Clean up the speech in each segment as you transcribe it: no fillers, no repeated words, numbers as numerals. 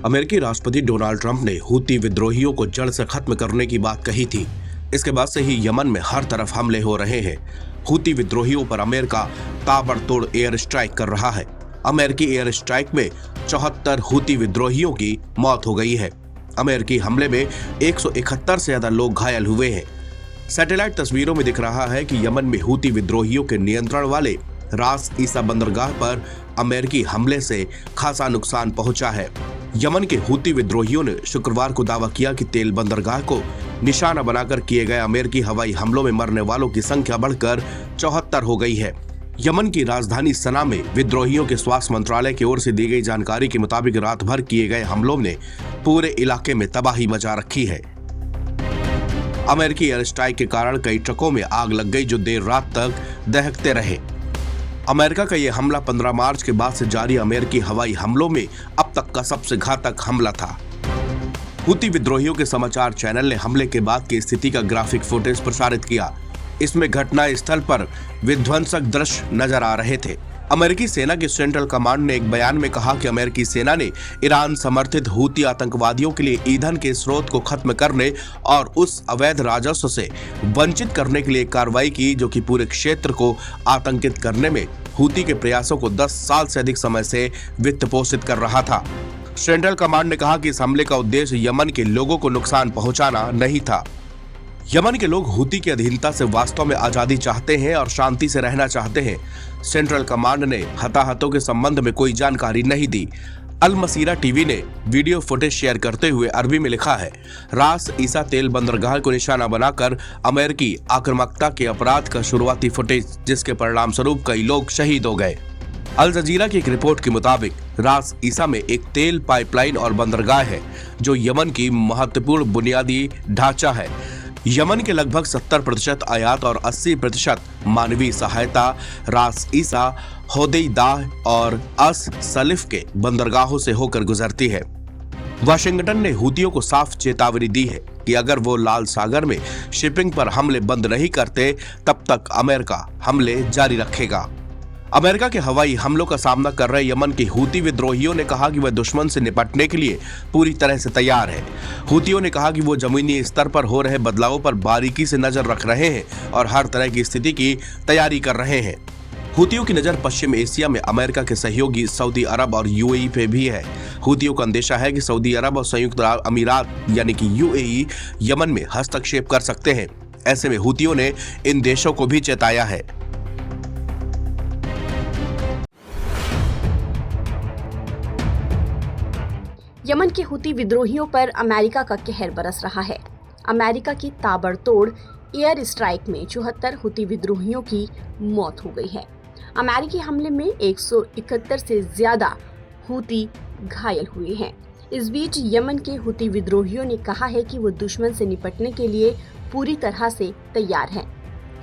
अमेरिकी राष्ट्रपति Donald Trump ने हूती विद्रोहियों को जड़ से खत्म करने की बात कही थी। इसके बाद से ही यमन में हर तरफ हमले हो रहे हैं। हूती विद्रोहियों पर अमेरिका ताबड़तोड़ एयर स्ट्राइक कर रहा है। अमेरिकी एयर स्ट्राइक में 74 हूती विद्रोहियों की मौत हो गई है। अमेरिकी हमले में 171 से ज्यादा लोग घायल हुए हैं। सैटेलाइट तस्वीरों में दिख रहा है कि यमन में हूती विद्रोहियों के नियंत्रण वाले रास ईसा बंदरगाह पर अमेरिकी हमले से खासा नुकसान पहुंचा है। यमन के हूती विद्रोहियों ने शुक्रवार को दावा किया कि तेल बंदरगाह को निशाना बनाकर किए गए अमेरिकी हवाई हमलों में मरने वालों की संख्या बढ़कर 74 हो गई है। यमन की राजधानी सना में विद्रोहियों के स्वास्थ्य मंत्रालय की ओर से दी गई जानकारी के मुताबिक रात भर किए गए हमलों ने पूरे इलाके में तबाही मचा रखी है। अमेरिकी एयर स्ट्राइक के कारण कई ट्रकों में आग लग गई जो देर रात तक दहकते रहे। अमेरिका का यह हमला 15 मार्च के बाद से जारी अमेरिकी हवाई हमलों में अब तक का सबसे घातक हमला था। हूती विद्रोहियों के समाचार चैनल ने हमले के बाद की स्थिति का ग्राफिक फुटेज प्रसारित किया। इसमें घटना स्थल पर विध्वंसक दृश्य नजर आ रहे थे। अमेरिकी सेना की सेंट्रल कमांड ने एक बयान में कहा कि अमेरिकी सेना ने ईरान समर्थित हूती आतंकवादियों के लिए ईंधन के स्रोत को खत्म करने और उस अवैध राजस्व से वंचित करने के लिए कार्रवाई की जो कि पूरे क्षेत्र को आतंकित करने में हूती के प्रयासों को 10 साल से अधिक समय से वित्त पोषित कर रहा था। सेंट्रल कमांड ने कहा कि इस हमले का उद्देश्य यमन के लोगों को नुकसान पहुंचाना नहीं था। यमन के लोग हूती की अधीनता से वास्तव में आजादी चाहते हैं और शांति से रहना चाहते हैं। सेंट्रल कमांड ने हताहतों के संबंध में कोई जानकारी नहीं दी। अल मसीरा टीवी ने वीडियो फुटेज शेयर करते हुए अरबी में लिखा है, रास ईसा तेल बंदरगाह को निशाना बनाकर अमेरिकी आक्रामकता के अपराध का शुरुआती फुटेज जिसके परिणाम स्वरूप कई लोग शहीद हो गए। अल जजीरा की एक रिपोर्ट के मुताबिक रास ईसा में एक तेल पाइपलाइन और बंदरगाह है जो यमन की महत्वपूर्ण बुनियादी ढांचा है। यमन के लगभग 70% आयात और 80% मानवीय सहायता रास ईसा, होदेइदाह और अस सलिफ के बंदरगाहों से होकर गुजरती है। वाशिंगटन ने हूतियों को साफ चेतावनी दी है कि अगर वो लाल सागर में शिपिंग पर हमले बंद नहीं करते तब तक अमेरिका हमले जारी रखेगा। अमेरिका के हवाई हमलों का सामना कर रहे यमन के हूती विद्रोहियों ने कहा कि वह दुश्मन से निपटने के लिए पूरी तरह से तैयार है। हूतियों ने कहा कि वो जमीनी स्तर पर हो रहे बदलावों पर बारीकी से नजर रख रहे हैं और हर तरह की स्थिति की तैयारी कर रहे हैं। हूतियों की नजर पश्चिम एशिया में अमेरिका के सहयोगी सऊदी अरब और यूएई पे भी है। हूतियों का अंदेशा है कि सऊदी अरब और संयुक्त अरब अमीरात यानी कि यूएई यमन में हस्तक्षेप कर सकते हैं। ऐसे में हूतियों ने इन देशों को भी चेताया है। यमन के हूती विद्रोहियों पर अमेरिका का कहर बरस रहा है। अमेरिका की ताबड़तोड़ एयर स्ट्राइक में 74 हूती विद्रोहियों की मौत हो गई है। अमेरिकी हमले में 171 से ज्यादा हूती घायल हुए हैं। इस बीच यमन के हूती विद्रोहियों ने कहा है कि वो दुश्मन से निपटने के लिए पूरी तरह से तैयार हैं।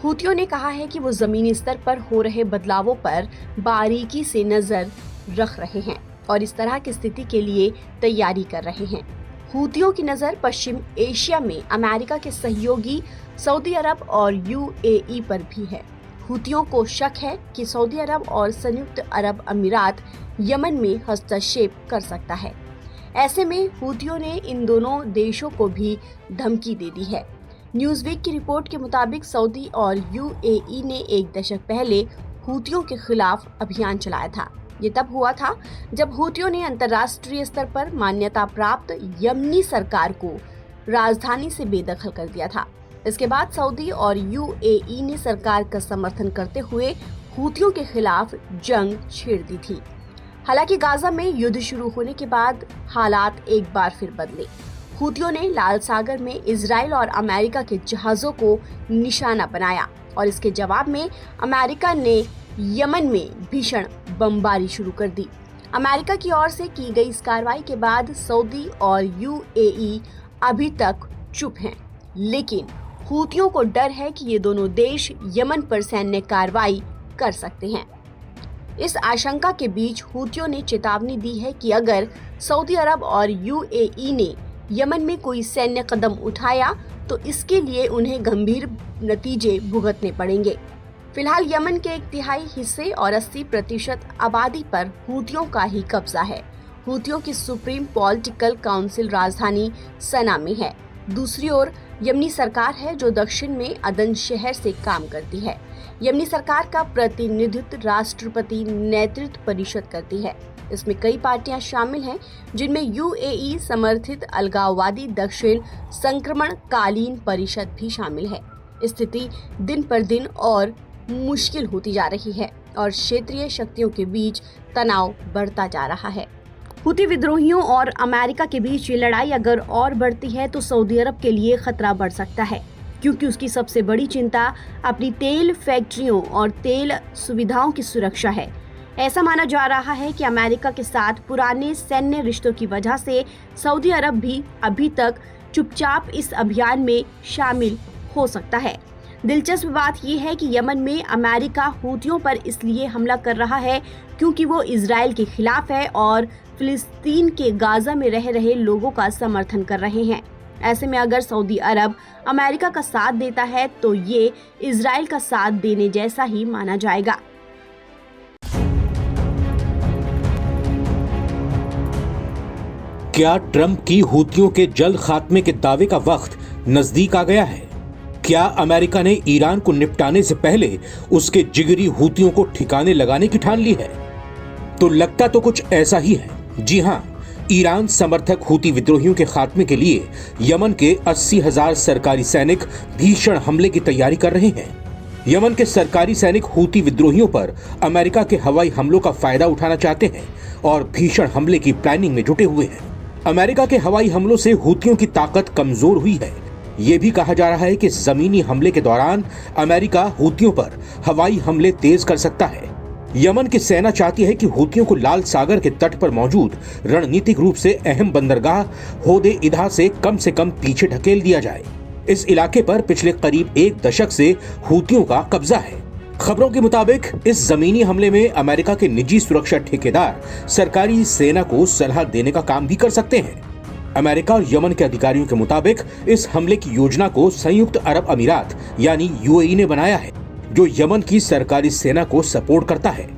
हूतियों ने कहा है कि वो जमीनी स्तर पर हो रहे बदलावों पर बारीकी से नजर रख रहे हैं और इस तरह की स्थिति के लिए तैयारी कर रहे हैं। हूतियों की नजर पश्चिम एशिया में अमेरिका के सहयोगी सऊदी अरब और यूएई पर भी है। हूतियों को शक है कि सऊदी अरब और संयुक्त अरब अमीरात यमन में हस्तक्षेप कर सकता है। ऐसे में हूतियों ने इन दोनों देशों को भी धमकी दे दी है। न्यूज़वीक की रिपोर्ट के मुताबिक सऊदी और यूएई ने एक दशक पहले हूतियों के खिलाफ अभियान चलाया था। ये तब हुआ था जब हूतियों ने अंतर्राष्ट्रीय स्तर पर मान्यता प्राप्त यमनी सरकार को राजधानी से बेदखल कर दिया था। इसके बाद सऊदी और यूएई ने सरकार का समर्थन करते हुए हूतियों के खिलाफ जंग छेड़ दी थी। हालांकि गाजा में युद्ध शुरू होने के बाद हालात एक बार फिर बदले। हूतियों ने लाल सागर में इजराइल और अमेरिका के जहाजों को निशाना बनाया और इसके जवाब में अमेरिका ने यमन में भीषण बमबारी शुरू कर दी। अमेरिका की ओर से की गई इस कार्रवाई के बाद सऊदी और यूएई अभी तक चुप हैं, लेकिन हूतियों को डर है कि ये दोनों देश यमन पर सैन्य कार्रवाई कर सकते हैं। इस आशंका के बीच हूतियों ने चेतावनी दी है कि अगर सऊदी अरब और यूएई ने यमन में कोई सैन्य कदम उठाया तो इसके लिए उन्हें गंभीर नतीजे भुगतने पड़ेंगे। फिलहाल यमन के 1/3 हिस्से और 80% आबादी पर हूतियों का ही कब्जा है हूथियों की सुप्रीम पॉलिटिकल काउंसिल राजधानी सना में है। दूसरी ओर यमनी सरकार है जो दक्षिण में अदन शहर से काम करती है। यमनी सरकार का प्रतिनिधित्व राष्ट्रपति नेतृत्व परिषद करती है। इसमें कई पार्टियां शामिल हैं जिनमें यूएई समर्थित अलगाववादी दक्षिण संक्रमणकालीन परिषद भी शामिल है। स्थिति दिन पर दिन और मुश्किल होती जा रही है और क्षेत्रीय शक्तियों के बीच तनाव बढ़ता जा रहा है। हूती विद्रोहियों और अमेरिका के बीच ये लड़ाई अगर और बढ़ती है तो सऊदी अरब के लिए खतरा बढ़ सकता है, क्योंकि उसकी सबसे बड़ी चिंता अपनी तेल फैक्ट्रियों और तेल सुविधाओं की सुरक्षा है। ऐसा माना जा रहा है कि अमेरिका के साथ पुराने सैन्य रिश्तों की वजह से सऊदी अरब भी अभी तक चुपचाप इस अभियान में शामिल हो सकता है। दिलचस्प बात यह है कि यमन में अमेरिका हूतियों पर इसलिए हमला कर रहा है क्योंकि वो इजराइल के खिलाफ है और फिलिस्तीन के गाजा में रह रहे लोगों का समर्थन कर रहे हैं। ऐसे में अगर सऊदी अरब अमेरिका का साथ देता है तो ये इजराइल का साथ देने जैसा ही माना जाएगा। क्या ट्रंप की हूतियों के जल्द खात्मे के दावे का वक्त नजदीक आ गया है? क्या अमेरिका ने ईरान को निपटाने से पहले उसके जिगरी हूतियों को ठिकाने लगाने की ठान ली है? तो लगता तो कुछ ऐसा ही है। जी हां, ईरान समर्थक हूती विद्रोहियों के खात्मे के लिए यमन के 80,000 सरकारी सैनिक भीषण हमले की तैयारी कर रहे हैं। यमन के सरकारी सैनिक हूती विद्रोहियों पर अमेरिका के हवाई हमलों का फायदा उठाना चाहते हैं और भीषण हमले की प्लानिंग में जुटे हुए हैं। अमेरिका के हवाई हमलों से हूतियों की ताकत कमजोर हुई है। ये भी कहा जा रहा है कि जमीनी हमले के दौरान अमेरिका हूतियों पर हवाई हमले तेज कर सकता है। यमन की सेना चाहती है कि हूतियों को लाल सागर के तट पर मौजूद रणनीतिक रूप से अहम बंदरगाह होदेइदा से कम पीछे ढकेल दिया जाए। इस इलाके पर पिछले करीब 1 दशक से हूतियों का कब्जा है। खबरों के मुताबिक इस जमीनी हमले में अमेरिका के निजी सुरक्षा ठेकेदार सरकारी सेना को सलाह देने का काम भी कर सकते हैं। अमेरिका और यमन के अधिकारियों के मुताबिक इस हमले की योजना को संयुक्त अरब अमीरात यानी यूएई ने बनाया है, जो यमन की सरकारी सेना को सपोर्ट करता है।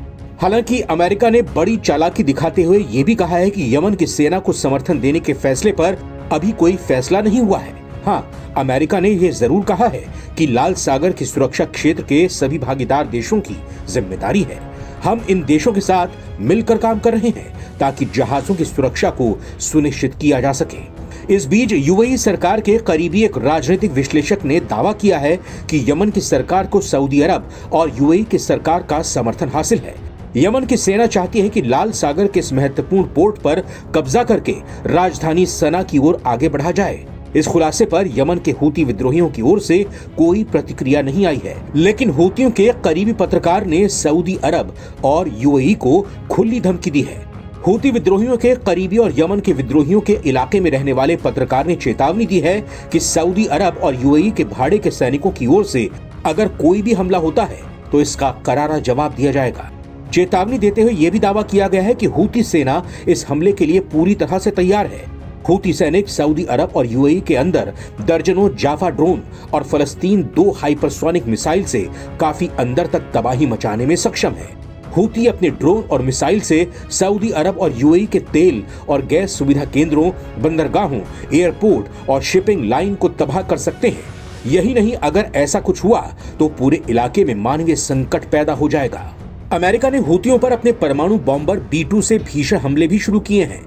हालांकि अमेरिका ने बड़ी चालाकी दिखाते हुए ये भी कहा है कि यमन की सेना को समर्थन देने के फैसले पर अभी कोई फैसला नहीं हुआ है। हाँ, अमेरिका ने यह जरूर कहा है कि लाल सागर की सुरक्षा क्षेत्र के सभी भागीदार देशों की जिम्मेदारी है। हम इन देशों के साथ मिलकर काम कर रहे हैं ताकि जहाजों की सुरक्षा को सुनिश्चित किया जा सके। इस बीच यूएई सरकार के करीबी एक राजनीतिक विश्लेषक ने दावा किया है कि यमन की सरकार को सऊदी अरब और यूएई की सरकार का समर्थन हासिल है। यमन की सेना चाहती है कि लाल सागर के इस महत्वपूर्ण पोर्ट पर कब्जा करके राजधानी सना की ओर आगे बढ़ा जाए। इस खुलासे पर यमन के हूती विद्रोहियों की ओर से कोई प्रतिक्रिया नहीं आई है, लेकिन हूतियों के करीबी पत्रकार ने सऊदी अरब और यूएई को खुली धमकी दी है। हूती विद्रोहियों के करीबी और यमन के विद्रोहियों के इलाके में रहने वाले पत्रकार ने चेतावनी दी है कि सऊदी अरब और यूएई के भाड़े के सैनिकों की ओर से अगर कोई भी हमला होता है तो इसका करारा जवाब दिया जाएगा। चेतावनी देते हुए यह भी दावा किया गया है कि हूती सेना इस हमले के लिए पूरी तरह से तैयार है। हूती सैनिक सऊदी अरब और यूएई के अंदर दर्जनों जाफा ड्रोन और फलस्तीन 2 हाइपरसोनिक मिसाइल से काफी अंदर तक तबाही मचाने में सक्षम है। हूती अपने ड्रोन और मिसाइल से सऊदी अरब और यूएई के तेल और गैस सुविधा केंद्रों, बंदरगाहों, एयरपोर्ट और शिपिंग लाइन को तबाह कर सकते हैं। यही नहीं, अगर ऐसा कुछ हुआ तो पूरे इलाके में मानवीय संकट पैदा हो जाएगा। अमेरिका ने हूतियों पर अपने परमाणु बॉम्बर B-2 से भीषण हमले भी शुरू किए हैं।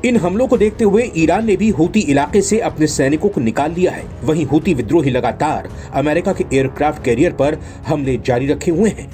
इन हमलों को देखते हुए ईरान ने भी हूती इलाके से अपने सैनिकों को निकाल लिया है। वहीं हूती विद्रोही लगातार अमेरिका के एयरक्राफ्ट कैरियर पर हमले जारी रखे हुए हैं।